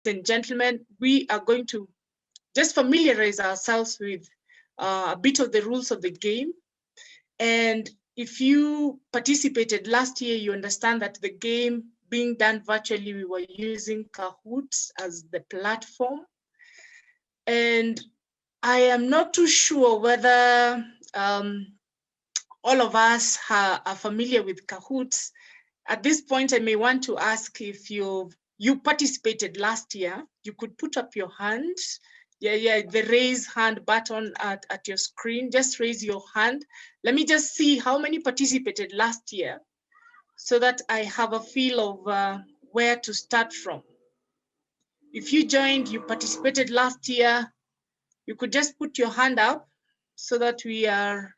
and gentlemen, we are going to just familiarize ourselves with a bit of the rules of the game. And if you participated last year, you understand that the game being done virtually, we were using Kahoot as the platform. And I am not too sure whether all of us are familiar with Kahoot. At this point, I may want to ask if you participated last year, you could put up your hand. Yeah, the raise hand button at your screen. Just raise your hand. Let me just see how many participated last year so that I have a feel of where to start from. If you joined, you participated last year, you could just put your hand up so that we are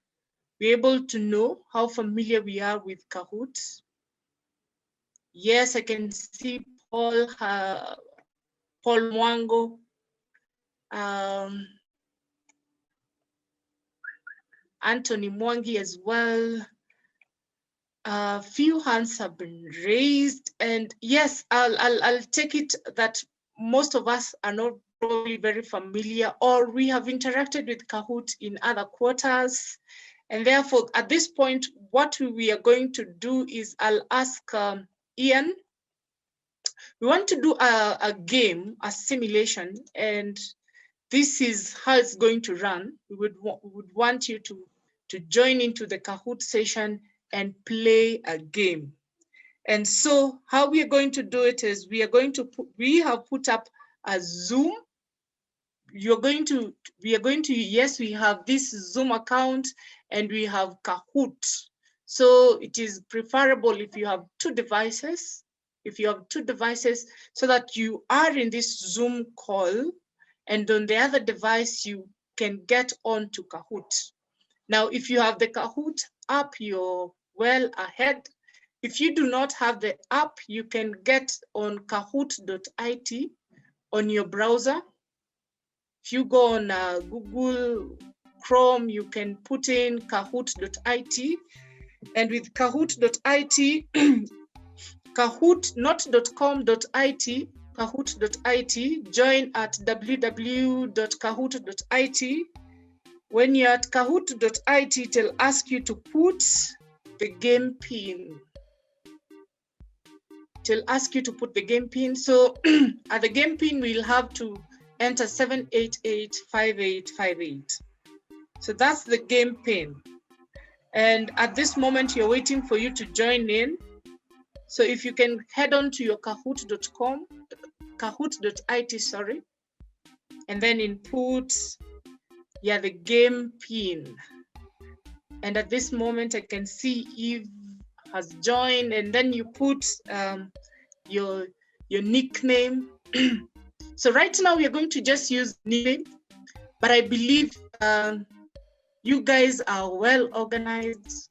able to know how familiar we are with Kahoot. Yes, I can see Paul Mwango. Anthony Mwangi as well. A few hands have been raised, and yes, I'll take it that most of us are not probably very familiar, or we have interacted with Kahoot in other quarters, and therefore at this point, what we are going to do is I'll ask Ian. We want to do a game, a simulation, and this is how it's going to run. We would want you to join into the Kahoot session and play a game. And so how we are going to do it is we have put up a Zoom. We have this Zoom account and we have Kahoot. So it is preferable if you have two devices, so that you are in this Zoom call, and on the other device, you can get on to Kahoot. Now, if you have the Kahoot app, you're well ahead. If you do not have the app, you can get on kahoot.it on your browser. If you go on Google Chrome, you can put in kahoot.it. And with kahoot.it, Kahoot, not .com.it, kahoot.it, join at www.kahoot.it. When you're at kahoot.it, it'll ask you to put the game pin. It'll ask you to put the game pin. So at the game pin, we'll have to enter 7885858. So that's the game pin. And at this moment, you're waiting for you to join in. So if you can head on to your kahoot.it, sorry, and then input, the game pin. And at this moment, I can see Eve has joined, and then you put your nickname. So right now we are going to just use nickname, but I believe you guys are well organized.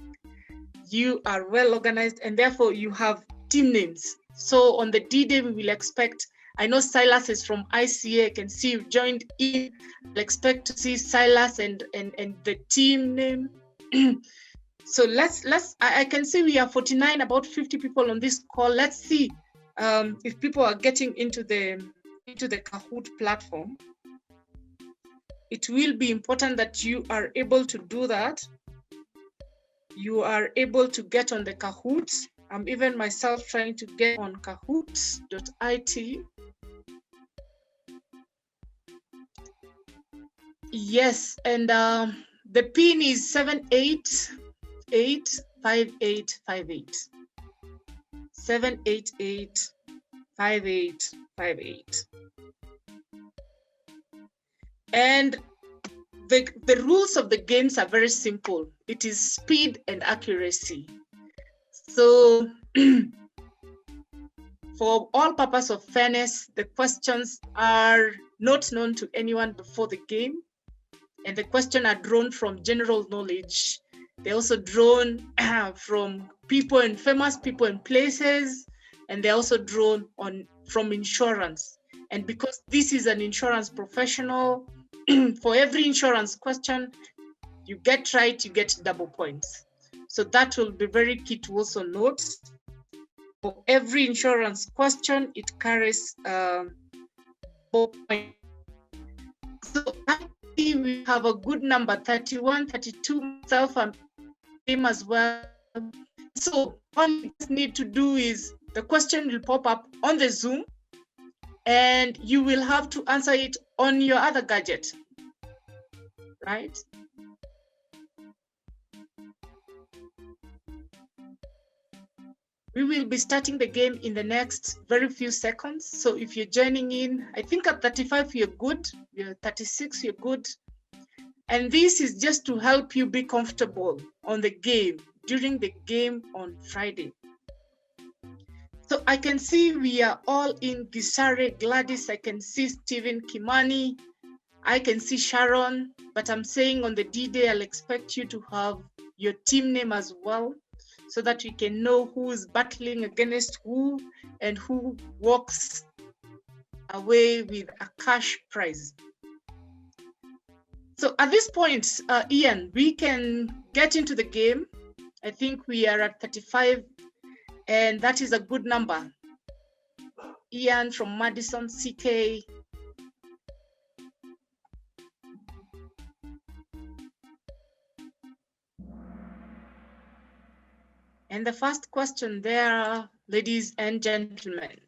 You are well organized, and therefore you have team names. So on the D-Day, we will expect, I know Silas is from ICA, I can see you joined in. I'll expect to see Silas and the team name. So I can see we are 49, about 50 people on this call. Let's see if people are getting into the Kahoot platform. It will be important that you are able to do that. You are able to get on the Kahoot. I'm even myself trying to get on kahoot.it. Yes, and the pin is 7885858. 7885858. And the rules of the games are very simple. It is speed and accuracy. So for all purpose of fairness, the questions are not known to anyone before the game. And the questions are drawn from general knowledge. They're also drawn from people and famous people and places. And they're also drawn from insurance. And because this is an insurance professional, for every insurance question you get right, you get double points. So that will be very key to also note. For every insurance question, it carries 4 points. So actually we have a good number, 31, 32, myself and him as well. So all you just need to do is the question will pop up on the Zoom and you will have to answer it on your other gadget, right? We will be starting the game in the next very few seconds. So if you're joining in, I think at 35 you're good, you're 36 you're good. And this is just to help you be comfortable on the game, during the game on Friday. So I can see we are all in Gisare, Gladys, I can see Stephen, Kimani, I can see Sharon, but I'm saying on the D-Day, I'll expect you to have your team name as well, so that we can know who is battling against who and who walks away with a cash prize. So at this point, Ian, we can get into the game. I think we are at 35, and that is a good number. Ian from Madison, CK. And the first question there, ladies and gentlemen.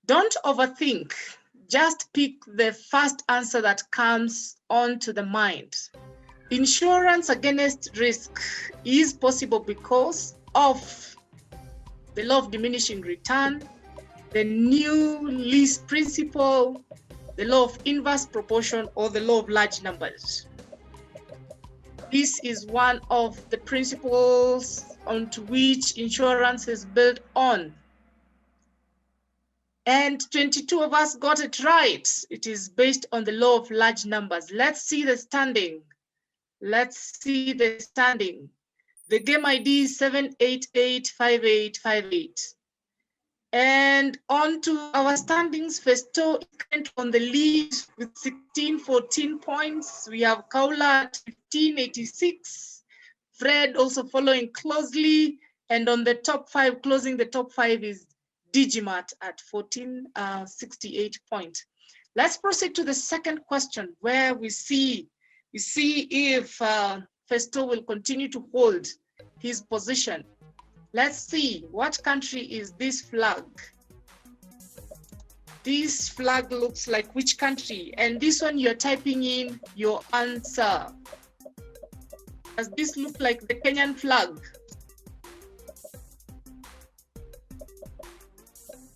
Don't overthink, just pick the first answer that comes onto the mind. Insurance against risk is possible because of the law of diminishing return, the new lease principle, the law of inverse proportion, or the law of large numbers. This is one of the principles onto which insurance is built on. And 22 of us got it right. It is based on the law of large numbers. Let's see the standing. Let's see the standing. The game ID is 7885858. And on to our standings. Festo is on the lead with 14 points. We have Kaula at 1586. Fred also following closely. And on the top 5, closing the top 5 is Digimat at 1468 points. Let's proceed to the second question, where we see if Festo will continue to hold his position. Let's see, what country is this flag? This flag looks like which country? And this one you're typing in your answer. Does this look like the Kenyan flag?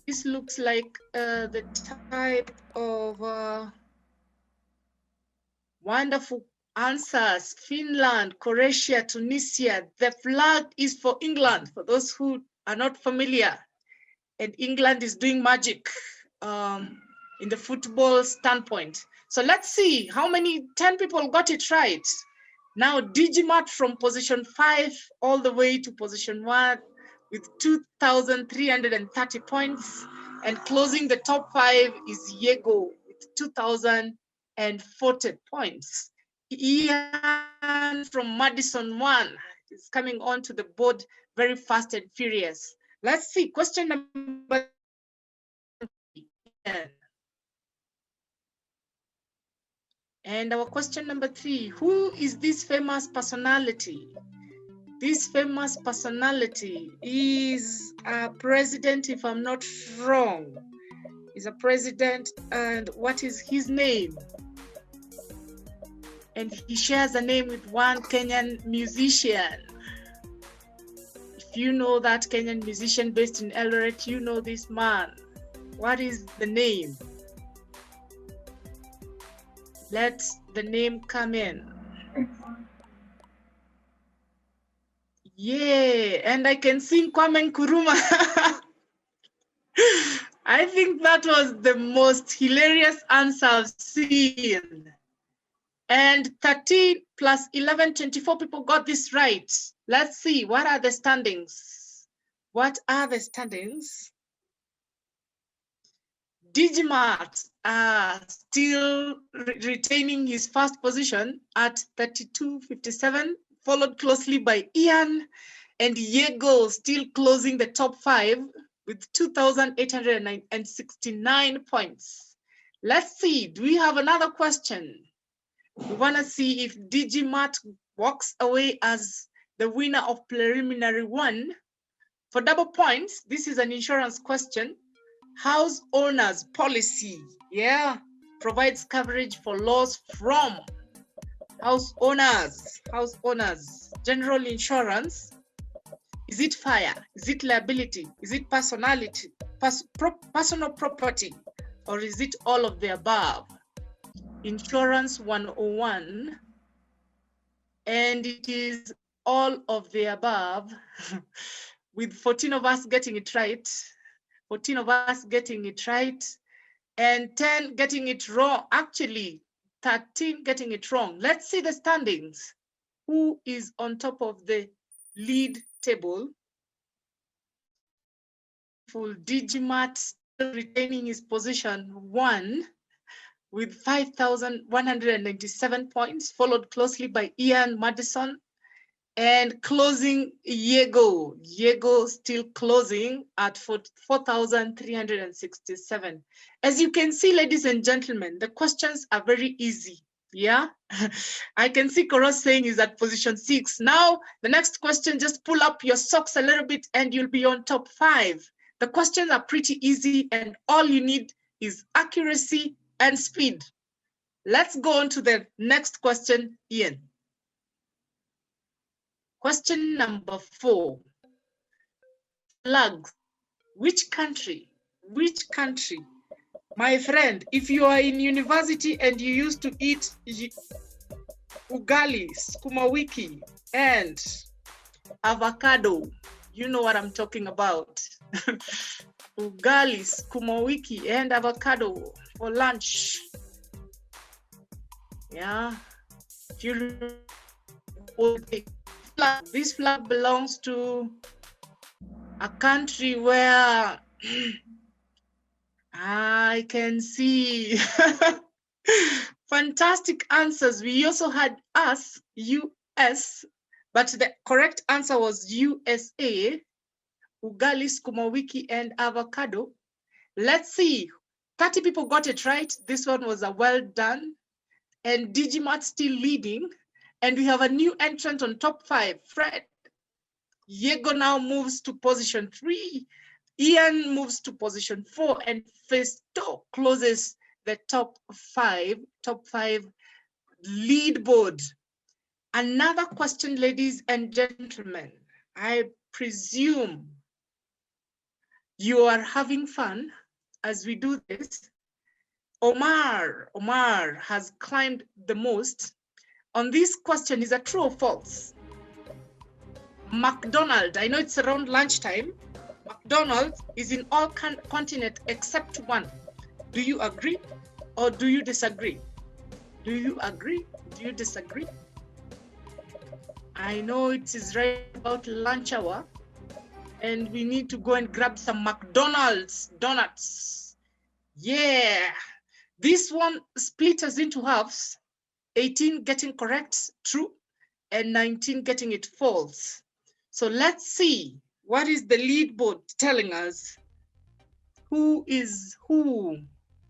This looks like the type of wonderful answers. Finland, Croatia, Tunisia. The flag is for England, for those who are not familiar. And England is doing magic in the football standpoint. So let's see how many, 10 people got it right. Now Digimat from position 5 all the way to position 1 with 2,330 points. And closing the top 5 is Yego with 2,040 points. Ian from Madison 1 is coming onto the board very fast and furious. Let's see, question number 3. And our question number 3, who is this famous personality? This famous personality is a president, if I'm not wrong. He's a president, and what is his name? And he shares a name with one Kenyan musician. If you know that Kenyan musician based in Eldoret, you know this man. What is the name? Let the name come in. Yeah, and I can sing Kwame Nkrumah. I think that was the most hilarious answer I've seen. And 13 plus 11, 24 people got this right. Let's see, what are the standings? What are the standings? Digimart still retaining his first position at 32.57, followed closely by Ian, and Yego still closing the top 5 with 2,869 points. Let's see, do we have another question? We want to see if Digimart walks away as the winner of preliminary 1. For double points, this is an insurance question. House owners policy, yeah, provides coverage for loss from house owners. General insurance. Is it fire? Is it liability? Is it personality, personal property? Or is it all of the above? Insurance 101. And it is all of the above, with 14 of us getting it right. 14 of us getting it right, and 10 getting it wrong. Actually, 13 getting it wrong. Let's see the standings. Who is on top of the lead table? Full Digimart still retaining his position 1 with 5,197 points, followed closely by Ian Madison, and closing Diego. Diego still closing at 4,367. As you can see, ladies and gentlemen, the questions are very easy. Yeah, I can see Koros saying is at position 6. Now, the next question, just pull up your socks a little bit and you'll be on top 5. The questions are pretty easy and all you need is accuracy and speed. Let's go on to the next question, Ian. Question number 4. Flags. Which country? Which country? My friend, if you are in university and you used to eat ugali, sukuma wiki, and avocado, you know what I'm talking about. Ugali, sukuma wiki, and avocado for lunch. Yeah. This flag belongs to a country where I can see fantastic answers. We also had us, US, but the correct answer was USA, ugali, sukuma wiki, and avocado. Let's see, 30 people got it right. This one was a well done. And Digimart still leading. And we have a new entrant on top 5, Fred. Diego now moves to position 3. Ian moves to position 4, and Festo closes the top 5 lead board. Another question, ladies and gentlemen. I presume you are having fun as we do this. Omar has climbed the most. On this question, is it true or false? McDonald's, I know it's around lunchtime. McDonald's is in all continents except one. Do you agree or do you disagree? Do you agree? Do you disagree? I know it is right about lunch hour and we need to go and grab some McDonald's donuts. Yeah, this one split us into halves, 18 getting correct, true, and 19 getting it false. So let's see, what is the lead board telling us? Who is who?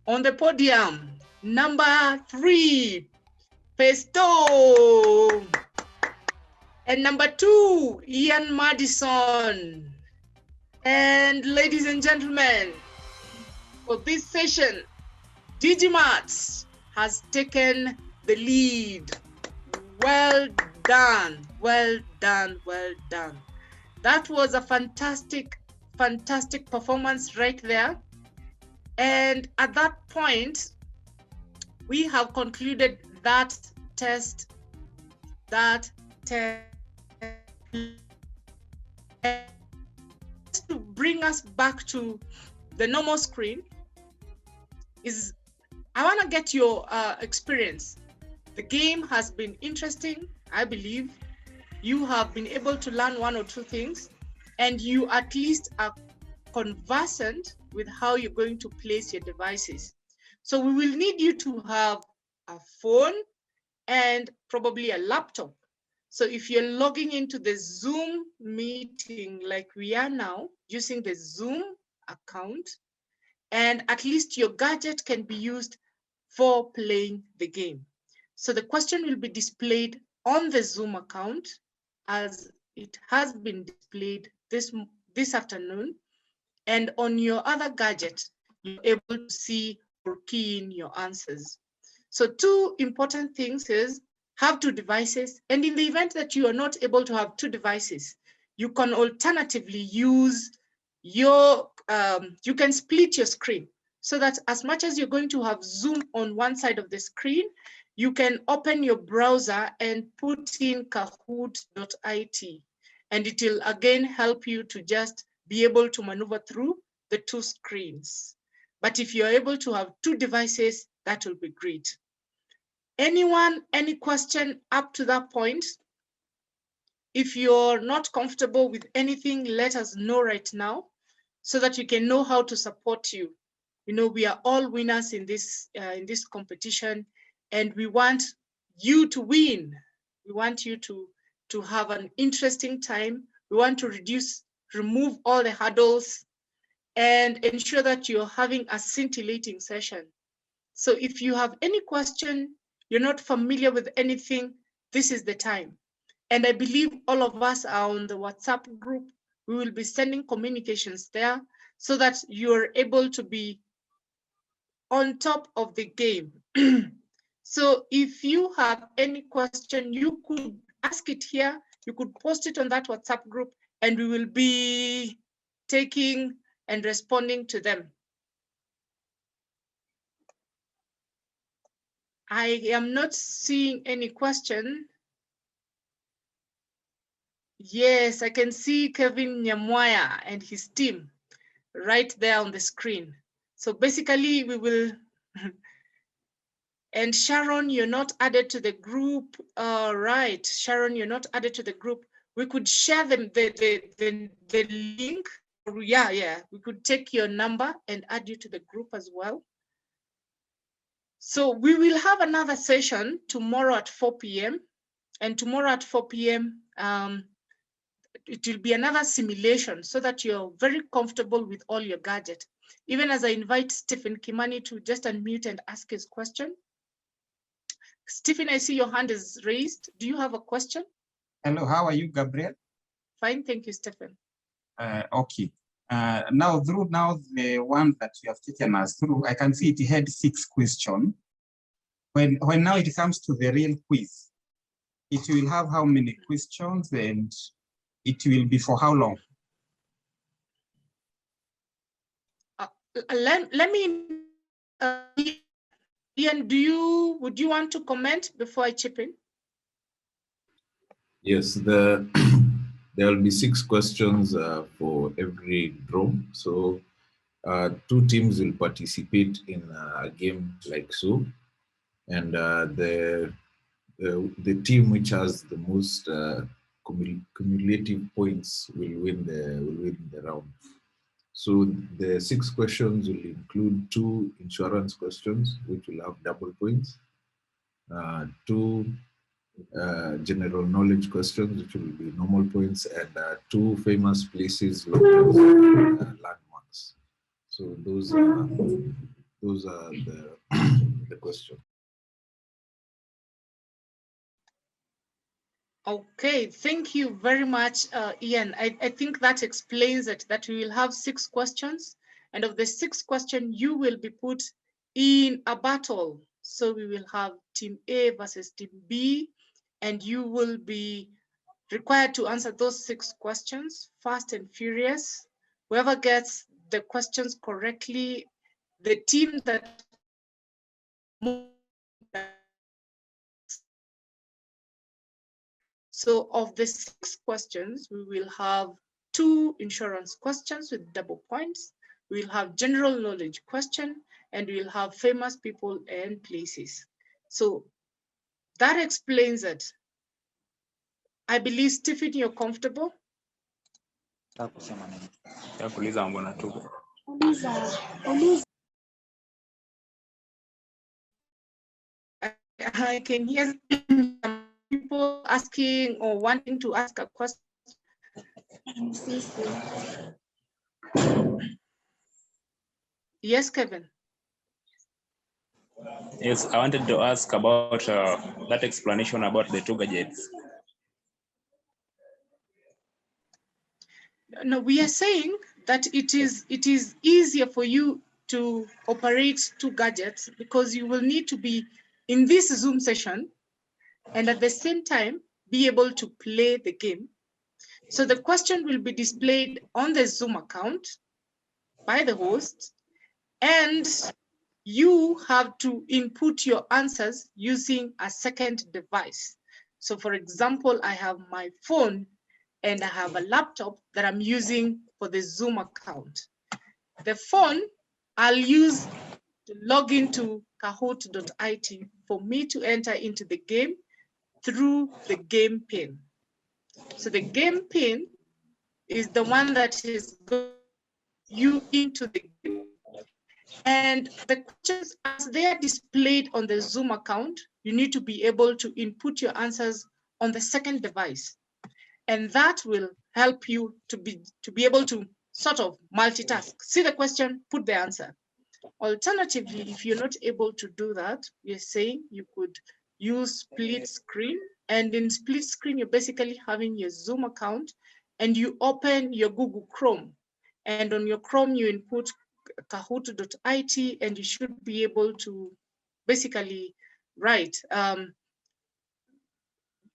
On the podium, number 3, Pesto. And number 2, Ian Madison. And ladies and gentlemen, for this session, Digimart has taken the lead. Well done, well done, well done. That was a fantastic performance right there. And at that point, we have concluded that test. To bring us back to the normal screen is, I want to get your experience. The game has been interesting. I believe you have been able to learn 1 or 2 things, and you at least are conversant with how you're going to place your devices. So we will need you to have a phone and probably a laptop. So if you're logging into the Zoom meeting like we are now, using the Zoom account, and at least your gadget can be used for playing the game. So the question will be displayed on the Zoom account as it has been displayed this afternoon, and on your other gadget, you're able to see or key in your answers. So two important things is have two devices, and in the event that you are not able to have two devices, you can alternatively use your, you can split your screen so that as much as you're going to have Zoom on one side of the screen, you can open your browser and put in kahoot.it, and it will again help you to just be able to maneuver through the two screens. But if you're able to have two devices, that will be great. Anyone, any question up to that point? If you're not comfortable with anything, let us know right now so that we can know how to support you. You know, we are all winners in this competition, and we want you to win. We want you to have an interesting time. We want to remove all the hurdles and ensure that you're having a scintillating session. So if you have any question, you're not familiar with anything, this is the time. And I believe all of us are on the WhatsApp group. We will be sending communications there so that you're able to be on top of the game. So if you have any question, you could ask it here. You could post it on that WhatsApp group, and we will be taking and responding to them. I am not seeing any question. Yes, I can see Kevin Nyamwaya and his team right there on the screen. So basically we will, and Sharon, you're not added to the group. Right, Sharon, you're not added to the group. We could share them the link. Yeah, we could take your number and add you to the group as well. So we will have another session tomorrow at 4 p.m. And tomorrow at 4 p.m., it will be another simulation so that you're very comfortable with all your gadget. Even as I invite Stephen Kimani to just unmute and ask his question. Stephen, I see your hand is raised. Do you have a question? Hello, how are you, Gabriel? Fine, thank you, Stephen. Okay. Now, through the one that you have taken us through, I can see it had 6 questions. When now it comes to the real quiz, it will have how many questions and it will be for how long? Let me, Ian, would you want to comment before I chip in? Yes, there will be 6 questions for every draw. So 2 teams will participate in a game like so, and the team which has the most cumulative points will win the round. So the 6 questions will include 2 insurance questions, which will have double points, 2 general knowledge questions, which will be normal points, and 2 famous places, locals, landmarks. So those are the questions. Okay, thank you very much, Ian. I think that explains it, that we will have 6 questions, and of the 6 questions, you will be put in a battle. So we will have team A versus team B, and you will be required to answer those 6 questions fast and furious. Whoever gets the questions correctly, the team that so of the 6 questions, we will have 2 insurance questions with double points. We'll have general knowledge question, and we'll have famous people and places. So that explains it. I believe, Stephen, you're comfortable? I can hear people asking or wanting to ask a question. Yes, Kevin. Yes, I wanted to ask about that explanation about the two gadgets. No, we are saying that it is easier for you to operate two gadgets because you will need to be in this Zoom session and at the same time be able to play the game. So the question will be displayed on the Zoom account by the host, and you have to input your answers using a second device. So for example, I have my phone and I have a laptop that I'm using for the Zoom account. The phone I'll use to log into kahoot.it for me to enter into the game through the game pin. So the game pin is the one that is going you into the game. And the questions, as they are displayed on the Zoom account, you need to be able to input your answers on the second device. And that will help you to be able to sort of multitask. See the question, put the answer. Alternatively, if you're not able to do that, we're saying you could use split screen. And in split screen, you're basically having your Zoom account and you open your Google Chrome. And on your Chrome, you input kahoot.it and you should be able to basically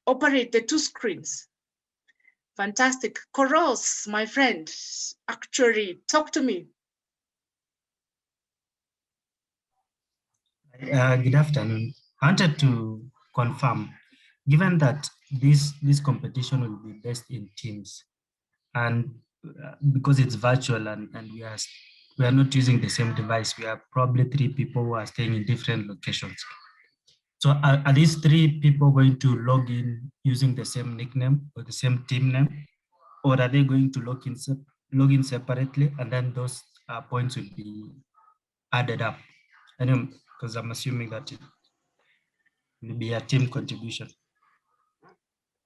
operate the two screens. Fantastic. Koros, my friend, actually, talk to me. Good afternoon. I wanted to confirm, given that this competition will be based in teams, and because it's virtual and we are not using the same device, we are probably 3 people who are staying in different locations. So are these 3 people going to log in using the same nickname or the same team name, or are they going to log in separately, and then those points will be added up? And because I'm assuming that it will be a team contribution.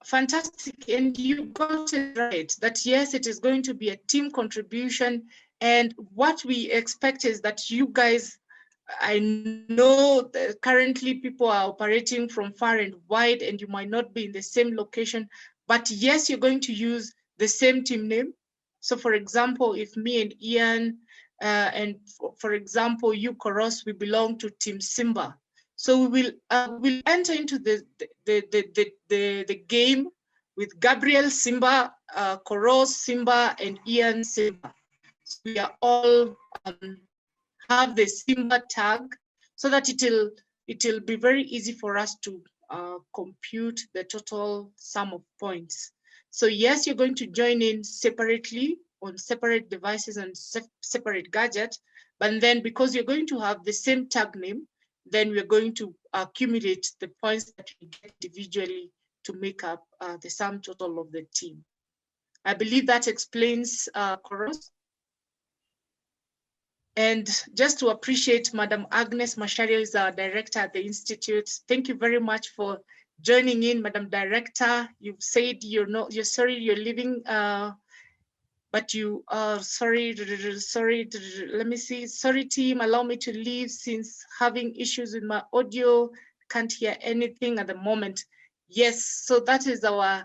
Fantastic, and you got it right, that yes, it is going to be a team contribution, and what we expect is that you guys, I know that currently people are operating from far and wide and you might not be in the same location, but yes, you're going to use the same team name. So for example, if me and Ian, and for example, you, Koros, we belong to Team Simba. So we will enter into the game with Gabriel Simba, Koros Simba, and Ian Simba. So we are all have the Simba tag so that it'll be very easy for us to compute the total sum of points. So yes, you're going to join in separately on separate devices and separate gadgets, but then because you're going to have the same tag name, then we're going to accumulate the points that we get individually to make up the sum total of the team. I believe that explains Koros. And just to appreciate Madam Agnes Mashario is our director at the Institute. Thank you very much for joining in, Madam Director. You've said you're sorry you're leaving, but you are sorry, let me see. Sorry team, allow me to leave since having issues with my audio, can't hear anything at the moment. Yes, so that is our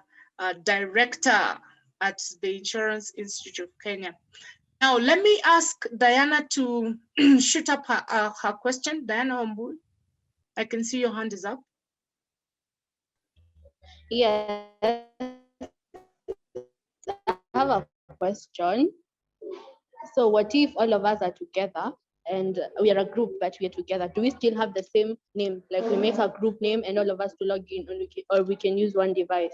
director at the Insurance Institute of Kenya. Now, let me ask Diana to shoot up her question. Diana Ombu, I can see your hand is up. Yes, I have a question. So what if all of us are together and we are a group, but we are together? Do we still have the same name? Like we make a group name and all of us to log in, or we can use one device?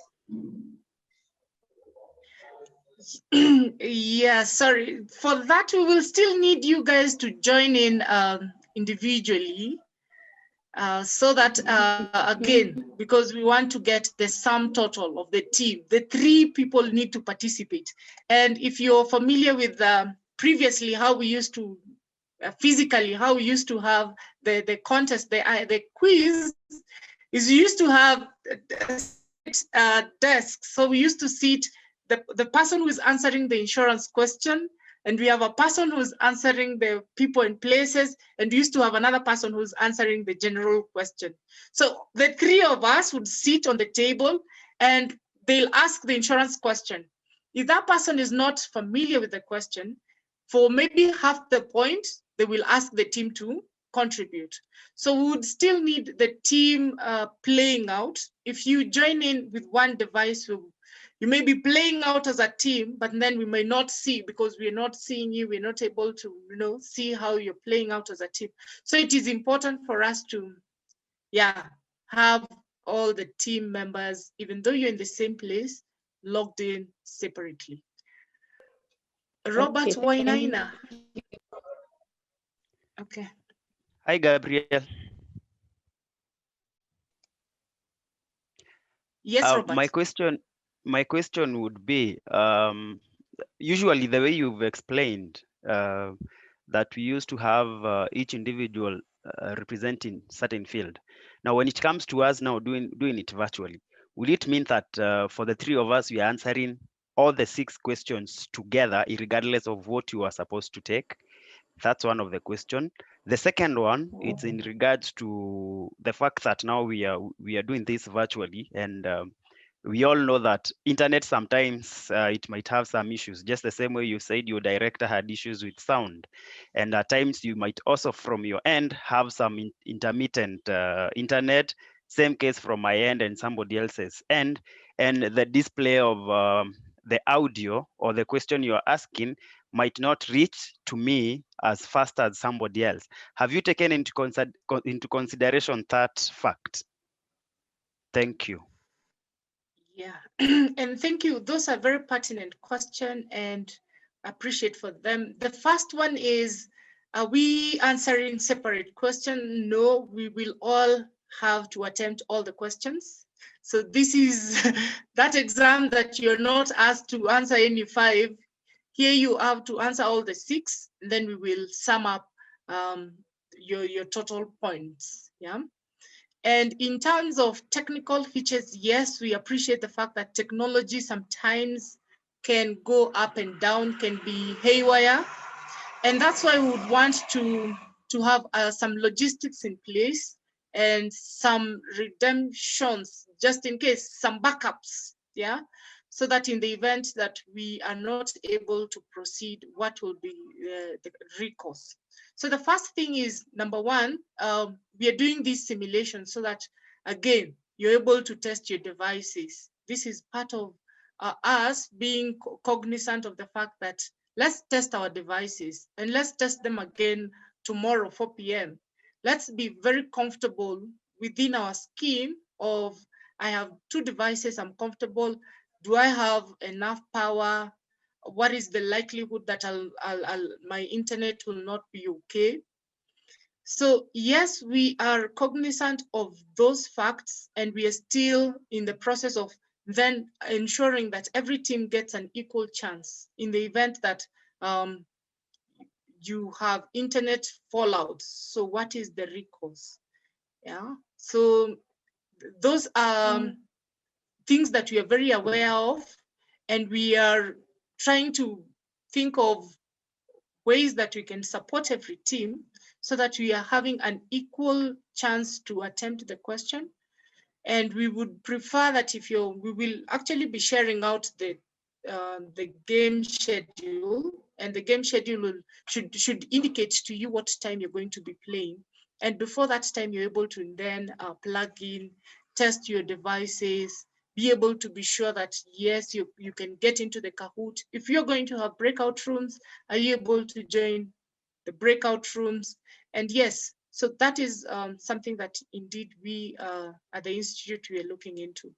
Yeah, sorry. For that, we will still need you guys to join in individually. So that, again, because we want to get the sum total of the team, the 3 people need to participate. And if you're familiar with previously how we used to, physically, how we used to have the contest, the quiz, is we used to have desks. So we used to sit, the person who is answering the insurance question, and we have a person who's answering the people and places, and we used to have another person who's answering the general question. So the three of us would sit on the table and they'll ask the insurance question. If that person is not familiar with the question, for maybe half the point, they will ask the team to contribute. So we would still need the team playing out. If you join in with one device, you may be playing out as a team, but then we may not see, because we're not seeing you, we're not able to see how you're playing out as a team. So it is important for us to, have all the team members, even though you're in the same place, logged in separately. Robert Wainaina. Okay. Hi, Gabriel. Yes, Robert. My question would be, usually the way you've explained that we used to have each individual representing certain field. Now, when it comes to us now doing it virtually, will it mean that for the three of us, we are answering all the 6 questions together, regardless of what you are supposed to take? That's one of the question. The second one, it's in regards to the fact that now we are doing this virtually, and we all know that internet sometimes it might have some issues, just the same way you said your director had issues with sound, and at times you might also from your end have some intermittent internet. Same case from my end and somebody else's end, and the display of the audio or the question you're asking might not reach to me as fast as somebody else. Have you taken into consideration that fact? Thank you. Yeah, and thank you. Those are very pertinent questions, and I appreciate for them. The first one is, are we answering separate questions? No, we will all have to attempt all the questions. So this is that exam that you're not asked to answer any 5. Here you have to answer all the 6, and then we will sum up your total points. Yeah. And in terms of technical features, yes, we appreciate the fact that technology sometimes can go up and down, can be haywire. And that's why we would want to have some logistics in place and some redemptions, just in case, some backups, yeah? So that in the event that we are not able to proceed, what will be the recourse? So the first thing is, number one, we are doing this simulation so that, again, you're able to test your devices. This is part of us being cognizant of the fact that let's test our devices and let's test them again tomorrow, 4 p.m. Let's be very comfortable within our scheme of, I have 2 devices, I'm comfortable. Do I have enough power? What is the likelihood that my internet will not be okay? So yes, we are cognizant of those facts, and we are still in the process of then ensuring that every team gets an equal chance in the event that you have internet fallout. So what is the recourse? Yeah, so those are things that we are very aware of, and we are trying to think of ways that we can support every team so that we are having an equal chance to attempt the question. And we would prefer that we will actually be sharing out the game schedule, and the game schedule should indicate to you what time you're going to be playing. And before that time, you're able to then plug in, test your devices, be able to be sure that, yes, you can get into the Kahoot. If you're going to have breakout rooms, are you able to join the breakout rooms? And yes, so that is something that indeed we at the Institute, we are looking into.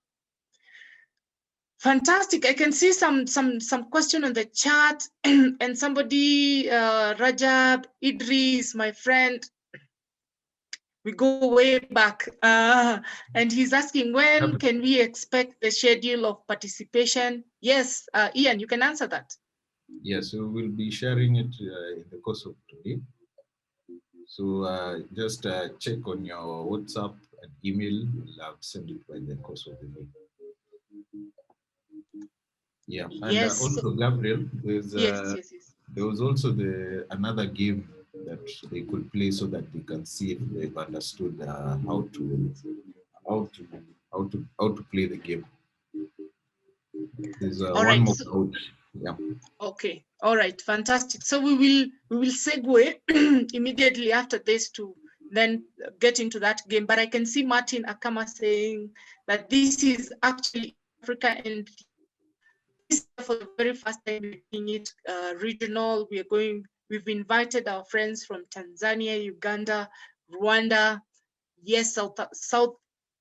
Fantastic. I can see some question on the chat and somebody, Rajab Idris, my friend, we go way back, and he's asking, when can we expect the schedule of participation? Yes, Ian, you can answer that. Yes, so we'll be sharing it in the course of today. So just check on your WhatsApp and email. We'll have sent it by the course of the day. Yeah, and yes. also Gabriel, there's yes. There was also another game that they could play so that they can see if they've understood how to play the game. There's All one right, more so- out. Yeah. Okay, all right, fantastic. So we will segue immediately after this to then get into that game. But I can see Martin Akama saying that this is actually Africa, and this is for the very first time making it regional. We've invited our friends from Tanzania, Uganda, Rwanda, yes, South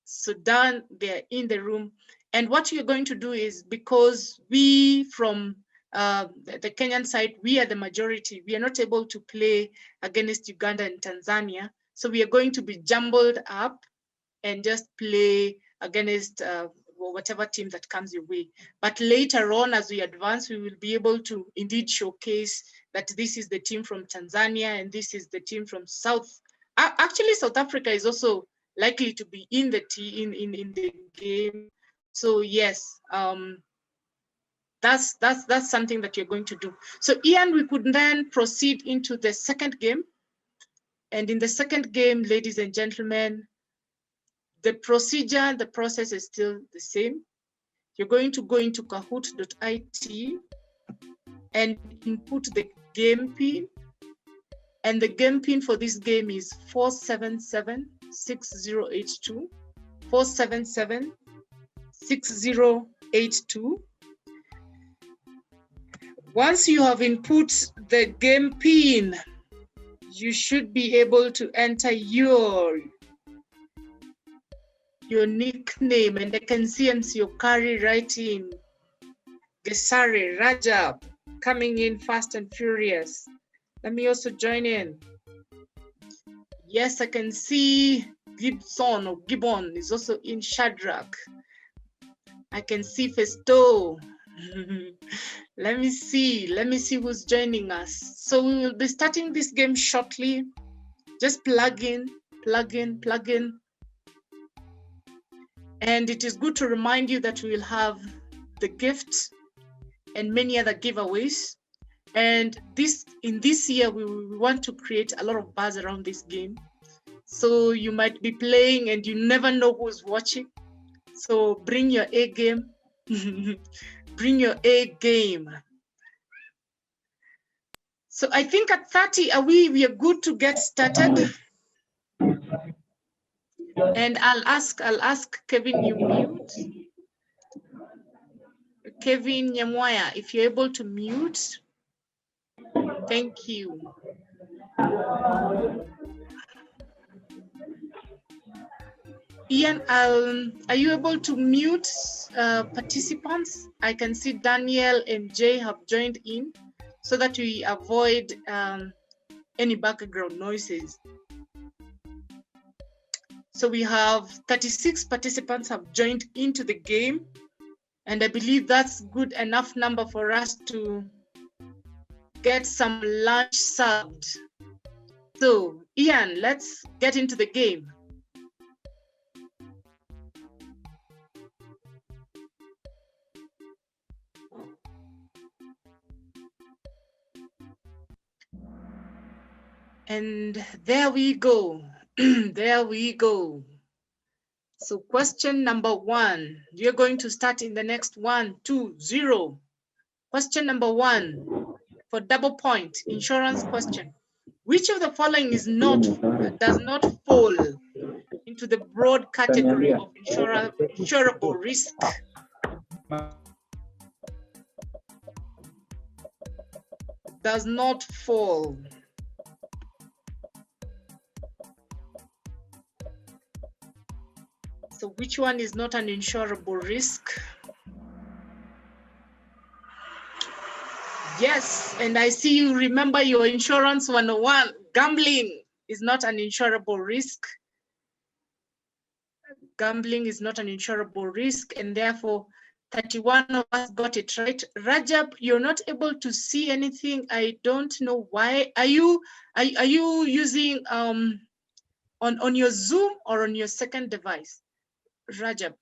Sudan, they're in the room. And what you're going to do is, because we from the Kenyan side, we are the majority, we are not able to play against Uganda and Tanzania. So we are going to be jumbled up and just play against whatever team that comes your way. But later on, as we advance, we will be able to indeed showcase that this is the team from Tanzania and this is the team from actually South Africa is also likely to be in the game. So yes, that's something that you're going to do. So Ian, we could then proceed into the second game. And in the second game, ladies and gentlemen, the procedure, the process is still the same. You're going to go into kahoot.it and input the game pin. And the game pin for this game is 477-6082. 477-6082. Once you have input the game pin, you should be able to enter your nickname, and I can see MC Okari writing Gesare Rajab coming in fast and furious. Let me also join in. Yes, I can see Gibson or Gibbon is also in Shadrach. I can see Festo. Let me see who's joining us. So we will be starting this game shortly. Just plug in. And it is good to remind you that we will have the gift and many other giveaways. And in this year, we want to create a lot of buzz around this game. So you might be playing and you never know who's watching. So bring your A game. Bring your A game. So I think at 30, we are good to get started. And I'll ask Kevin, you mute. Kevin Nyamwaya, if you're able to mute. Thank you. Ian, are you able to mute participants? I can see Daniel and Jay have joined in so that we avoid any background noises. So we have 36 participants have joined into the game, and I believe that's good enough number for us to get some lunch served. So Ian, let's get into the game. And there we go. There we go. So question number 1, you're going to start in the next 1, 2, 0. Question number 1 for double point, insurance question. Which of the following does not fall into the broad category of insurable risk? Does not fall. So which one is not an insurable risk? Yes, and I see you remember your insurance 101. Gambling is not an insurable risk. Gambling is not an insurable risk, and therefore 31 of us got it right. Rajab, you're not able to see anything. I don't know why. Are you using on your Zoom or on your second device? Rajab.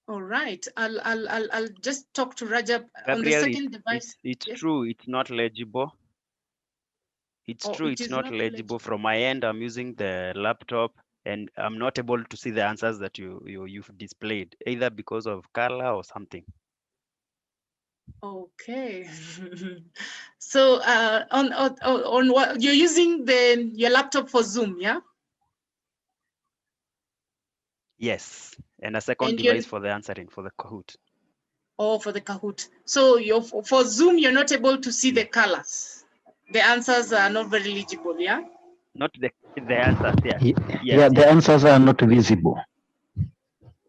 All right. I'll just talk to Rajab on the Gabriel, second device. it's Yes. true, it's not legible. It's Oh, true, it it's is not not legible. From my end, I'm using the laptop and I'm not able to see the answers that you've displayed, either because of color or something. Okay. So on what you're using your laptop for Zoom, yeah? Yes, and a second And you're device for the answering for the Kahoot. for the Kahoot. So you're for Zoom, you're not able to see the colors. The answers are not very legible, yeah? Not the answers, yeah. Yeah, the answers are not visible.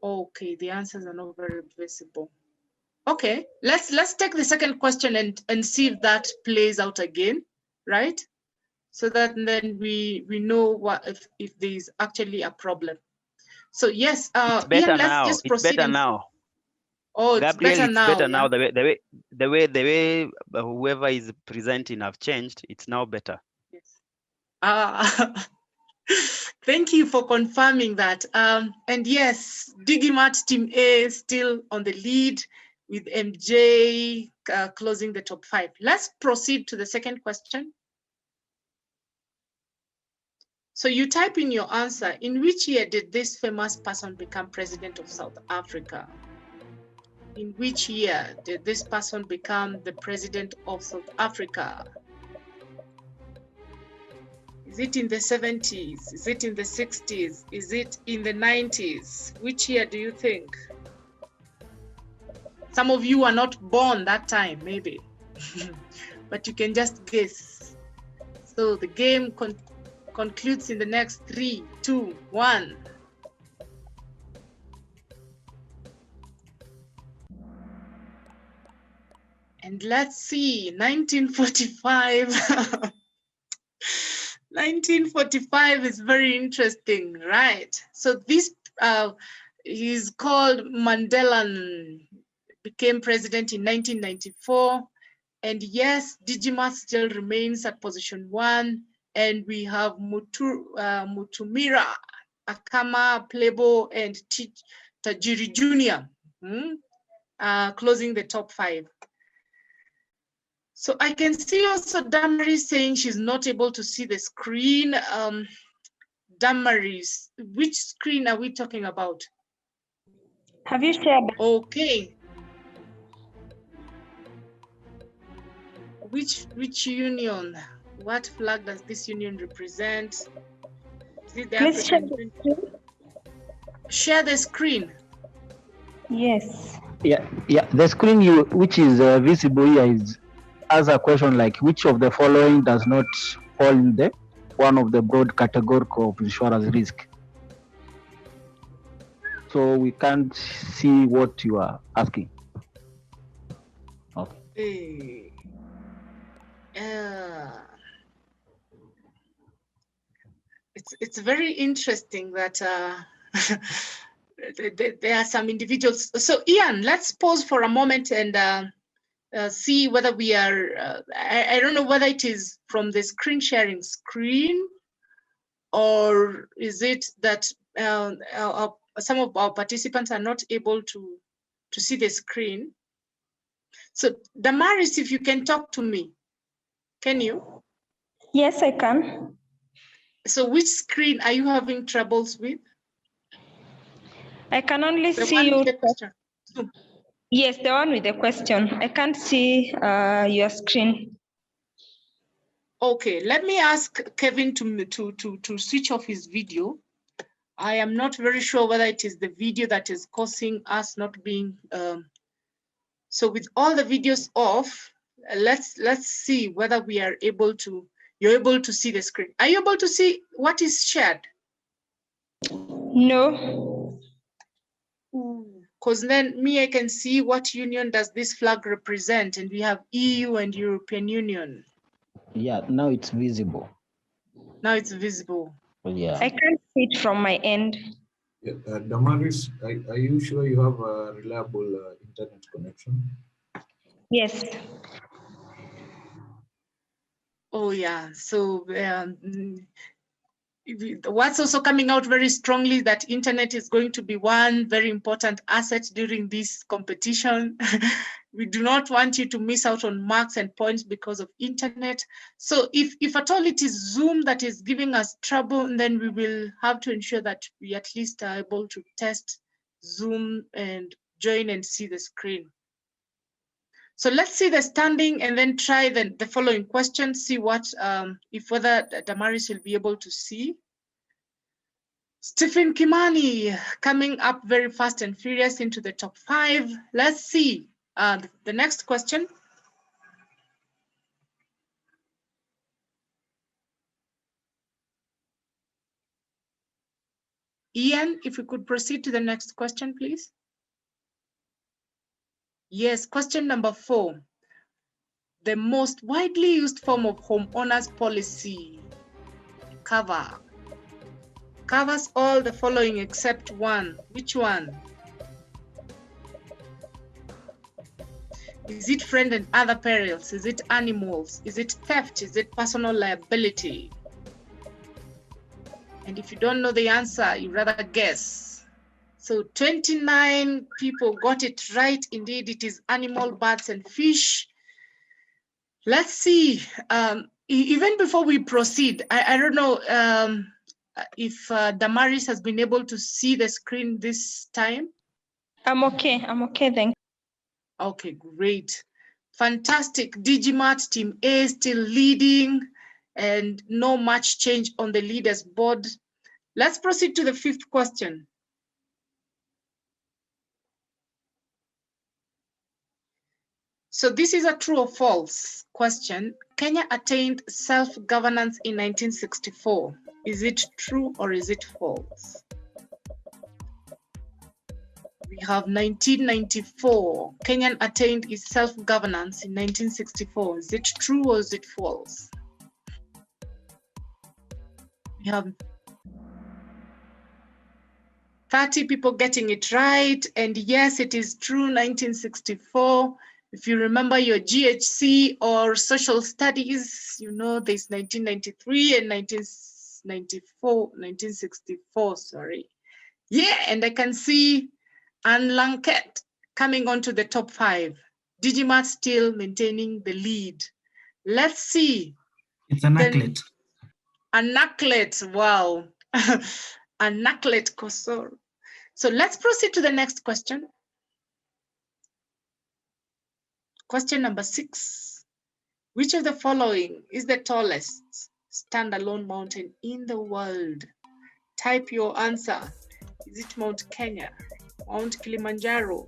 Okay, the answers are not very visible. Okay, let's take the second question and see if that plays out again, right? So that then we know what if there is actually a problem. So yes, it's better Ian, let's now. just It's proceed. better now. Oh, Gabriel, it's better it's now. better now. Yeah? The way whoever is presenting have changed. It's now better. Yes. Thank you for confirming that. And yes, Digimat Team A still on the lead with MJ closing the top 5. Let's proceed to the second question. So you type in your answer, in which year did this famous person become president of South Africa? In which year did this person become the president of South Africa? Is it in the 70s? Is it in the 60s? Is it in the 90s? Which year do you think? Some of you are not born that time, maybe, but you can just guess. So the game concludes in the next 3, 2, 1. And let's see, 1945. 1945 is very interesting, right? So this, he's called Mandela, became president in 1994. And yes, Digimat still remains at position 1. And we have Mutumira, Akama, Plebo, and Tajiri Jr. Closing the top 5. So I can see also Damaris saying she's not able to see the screen. Damaris, which screen are we talking about? Have you shared? Okay. Which union? What flag does this union represent? Is it the Please African Union? Share the screen. Yes. Yeah. The screen which is visible here is as a question like which of the following does not fall in the one of the broad categorical of insurance risk. So we can't see what you are asking. Okay. It's very interesting that there are some individuals. So Ian, let's pause for a moment and see whether we are, I don't know whether it is from the screen sharing screen or is it that some of our participants are not able to see the screen. So Damaris, if you can talk to me, can you? Yes, I can. So which screen are you having troubles with? I can only The see one you. with the question. Yes, the one with the question. I can't see your screen. Okay, let me ask Kevin to switch off his video. I am not very sure whether it is the video that is causing us not being. So with all the videos off, let's see whether we are able to. You're able to see the screen. Are you able to see what is shared? No. Because then me, I can see what union does this flag represent, and we have EU and European Union. Yeah, now it's visible. Now it's visible. Yeah. I can't see it from my end. Yeah, Damaris, are you sure you have a reliable internet connection? Yes. Oh yeah, so What's also coming out very strongly that internet is going to be one very important asset during this competition. We do not want you to miss out on marks and points because of internet. So if at all it is Zoom that is giving us trouble, then we will have to ensure that we at least are able to test Zoom and join and see the screen. So let's see the standing and then try the following question, see what, if whether Damaris will be able to see. Stephen Kimani coming up very fast and furious into the top 5. Let's see the next question. Ian, if we could proceed to the next question, please. Yes, question number 4. The most widely used form of homeowners policy covers all the following except one. Which one? Is it friend and other perils? Is it animals? Is it theft? Is it personal liability? And if you don't know the answer, you rather guess. So 29 people got it right. Indeed, it is animal, birds, and fish. Let's see. Even before we proceed, I don't know if Damaris has been able to see the screen this time. I'm okay, thank you. Okay, great. Fantastic. Digimart Team A still leading and no much change on the leaders board. Let's proceed to the 5th question. So this is a true or false question. Kenya attained self-governance in 1964. Is it true or is it false? We have 1994. Kenyan attained its self-governance in 1964. Is it true or is it false? We have 30 people getting it right. And yes, it is true, 1964. If you remember your GHC or social studies, you know there's 1993 and 1964, sorry. Yeah, and I can see Anne Lanket coming on to the top 5. Digimart still maintaining the lead. Let's see. It's an acklet. A knucklet, wow. A knucklet Kosor. So let's proceed to the next question. Question number 6. Which of the following is the tallest standalone mountain in the world? Type your answer. Is it Mount Kenya, Mount Kilimanjaro?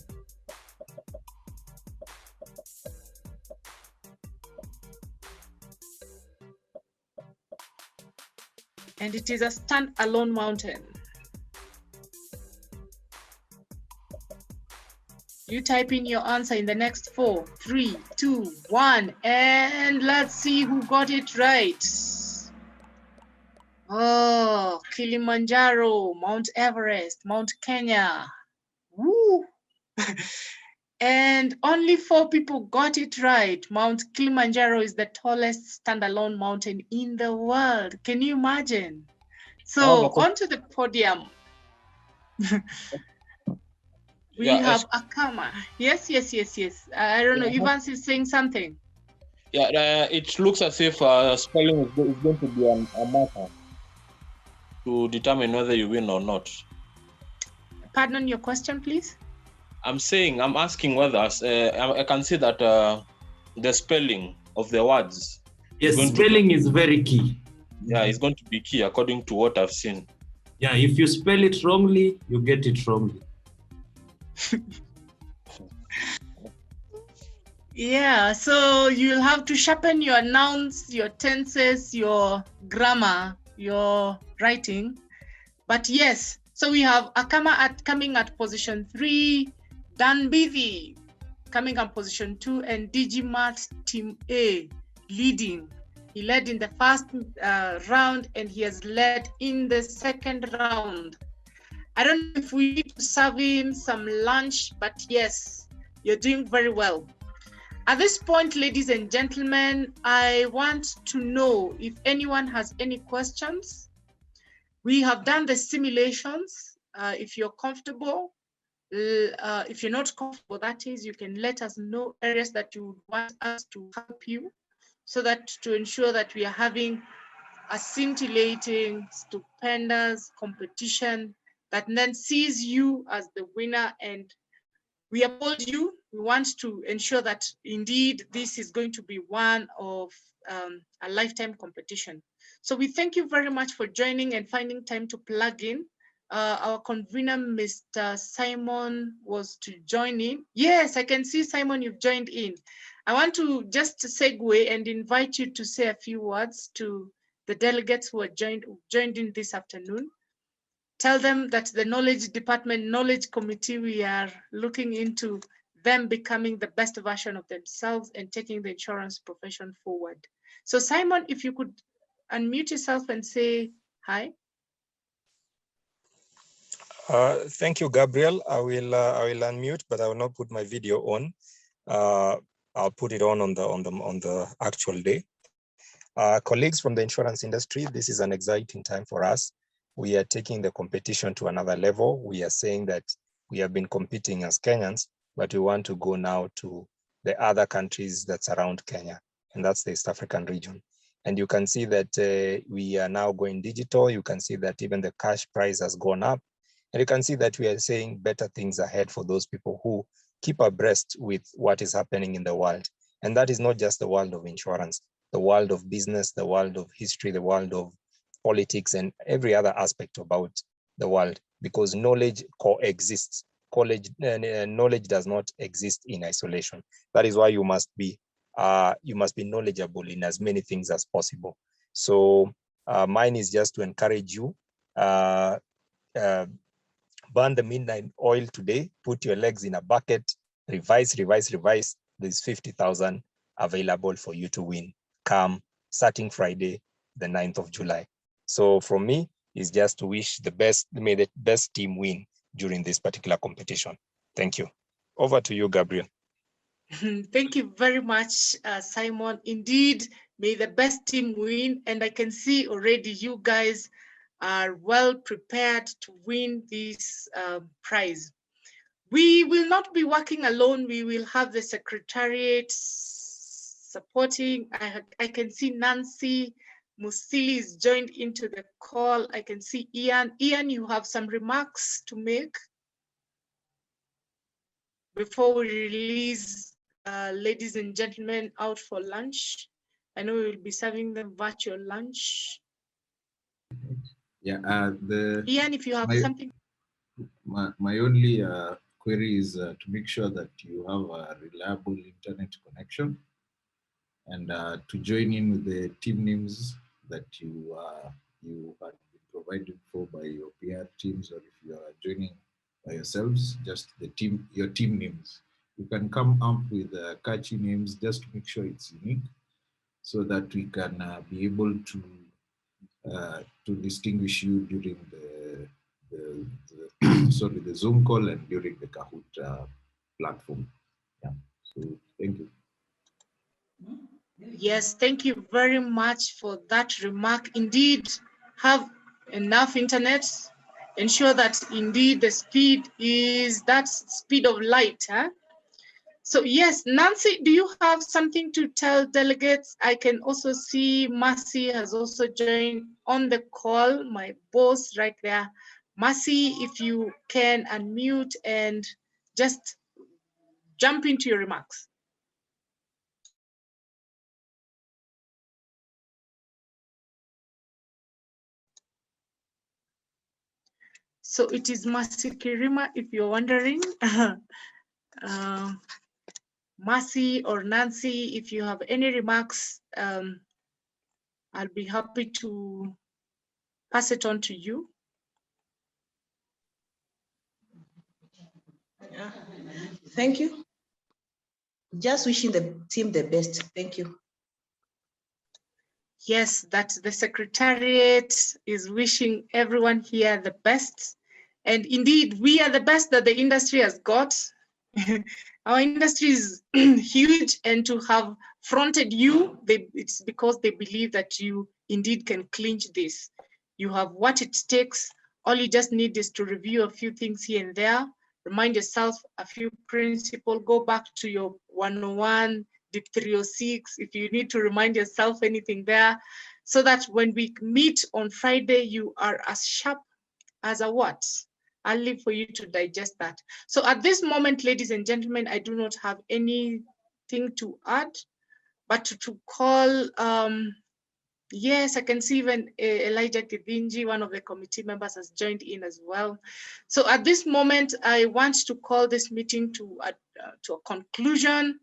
And it is a standalone mountain. You type in your answer in the next 4, 3, 2, 1, and let's see who got it right. Oh, Kilimanjaro, Mount Everest, Mount Kenya. Woo! And only 4 people got it right. Mount Kilimanjaro is the tallest standalone mountain in the world. Can you imagine? So onto the podium. We have Akama. Yes. I don't know. Evans is saying something. Yeah, it looks as if spelling is going to be a matter to determine whether you win or not. Pardon your question, please. I'm asking whether I can see that the spelling of the words. Yes, spelling is very key. Yeah, it's going to be key according to what I've seen. Yeah, if you spell it wrongly, you get it wrongly. Yeah, so you'll have to sharpen your nouns, your tenses, your grammar, your writing. But yes, so we have Akama coming at position 3, Dan Bivi coming at position 2, and Digimart Team A leading. He led in the first round and he has led in the second round. I don't know if we need to serve him some lunch, but yes, you're doing very well. At this point, ladies and gentlemen, I want to know if anyone has any questions. We have done the simulations. If you're comfortable, if you're not comfortable, that is, you can let us know areas that you would want us to help you, so that to ensure that we are having a scintillating, stupendous competition that then sees you as the winner. And we applaud you. We want to ensure that indeed this is going to be one of a lifetime competition. So we thank you very much for joining and finding time to plug in. Our convener, Mr. Simon, was to join in. Yes, I can see, Simon, you've joined in. I want to just segue and invite you to say a few words to the delegates who are joined in this afternoon. Tell them that the Knowledge Department, Knowledge Committee, we are looking into them becoming the best version of themselves and taking the insurance profession forward. So Simon, if you could unmute yourself and say hi. Thank you, Gabriel. I will unmute, but I will not put my video on. I'll put it on the actual day. Colleagues from the insurance industry, this is an exciting time for us. We are taking the competition to another level. We are saying that we have been competing as Kenyans, but we want to go now to the other countries that surround Kenya, and that's the East African region. And you can see that we are now going digital. You can see that even the cash price has gone up. And you can see that we are saying better things ahead for those people who keep abreast with what is happening in the world. And that is not just the world of insurance, the world of business, the world of history, the world of politics, and every other aspect about the world, because knowledge coexists. Knowledge does not exist in isolation. That is why you must be knowledgeable in as many things as possible. So mine is just to encourage you, burn the midnight oil today, put your legs in a bucket, revise. There's 50,000 available for you to win come starting Friday, the 9th of July. So from me is just to wish the best, may the best team win during this particular competition. Thank you. Over to you, Gabriel. Thank you very much, Simon. Indeed, may the best team win. And I can see already you guys are well prepared to win this prize. We will not be working alone. We will have the secretariat supporting. I can see Nancy Musili is joined into the call. I can see Ian. Ian, you have some remarks to make before we release ladies and gentlemen out for lunch. I know we will be serving them virtual lunch. Yeah, Ian, if you have something. My only query is to make sure that you have a reliable internet connection, and to join in with the team names that you have been provided for by your PR teams, or if you are joining by yourselves, just your team names. You can come up with catchy names just to make sure it's unique, so that we can be able to distinguish you during the Zoom call and during the Kahoot platform. Yeah. So thank you. Yes, thank you very much for that remark. Indeed, have enough internet. Ensure that indeed the speed is that speed of light. Huh? So yes, Nancy, do you have something to tell delegates? I can also see Mercy has also joined on the call, my boss right there. Mercy, if you can unmute and just jump into your remarks. So it is Mercy Kirima, if you're wondering. Mercy or Nancy, if you have any remarks, I'll be happy to pass it on to you. Yeah. Thank you. Just wishing the team the best. Thank you. Yes, that the Secretariat is wishing everyone here the best. And indeed, we are the best that the industry has got. Our industry is huge, and to have fronted you, it's because they believe that you indeed can clinch this. You have what it takes. All you just need is to review a few things here and there. Remind yourself a few principles. Go back to your 101, DIP 306, if you need to remind yourself anything there, so that when we meet on Friday, you are as sharp as a what? I'll leave for you to digest that. So at this moment, ladies and gentlemen, I do not have anything to add, but to call, yes, I can see even Elijah Kidinji, one of the committee members, has joined in as well. So at this moment, I want to call this meeting to a conclusion.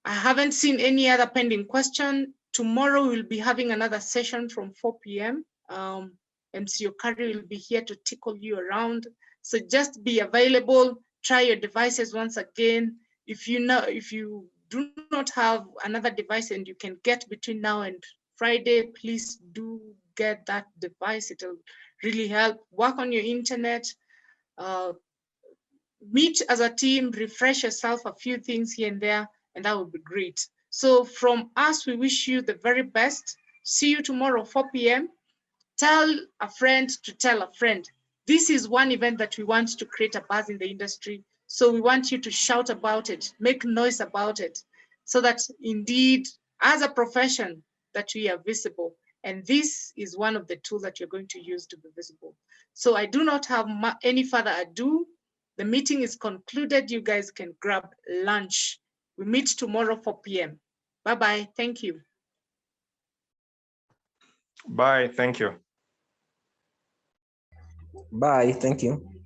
I haven't seen any other pending question. Tomorrow we'll be having another session from 4 p.m. MC Okari will be here to tickle you around. So just be available, try your devices once again. If you do not have another device and you can get between now and Friday, please do get that device. It'll really help. Work on your internet, meet as a team, refresh yourself a few things here and there, and that would be great. So from us, we wish you the very best. See you tomorrow, 4 p.m. Tell a friend to tell a friend. This is one event that we want to create a buzz in the industry. So we want you to shout about it, make noise about it, so that indeed, as a profession, that we are visible. And this is one of the tools that you're going to use to be visible. So I do not have any further ado. The meeting is concluded. You guys can grab lunch. We meet tomorrow, 4 p.m. Bye-bye. Thank you. Bye. Thank you. Bye. Thank you.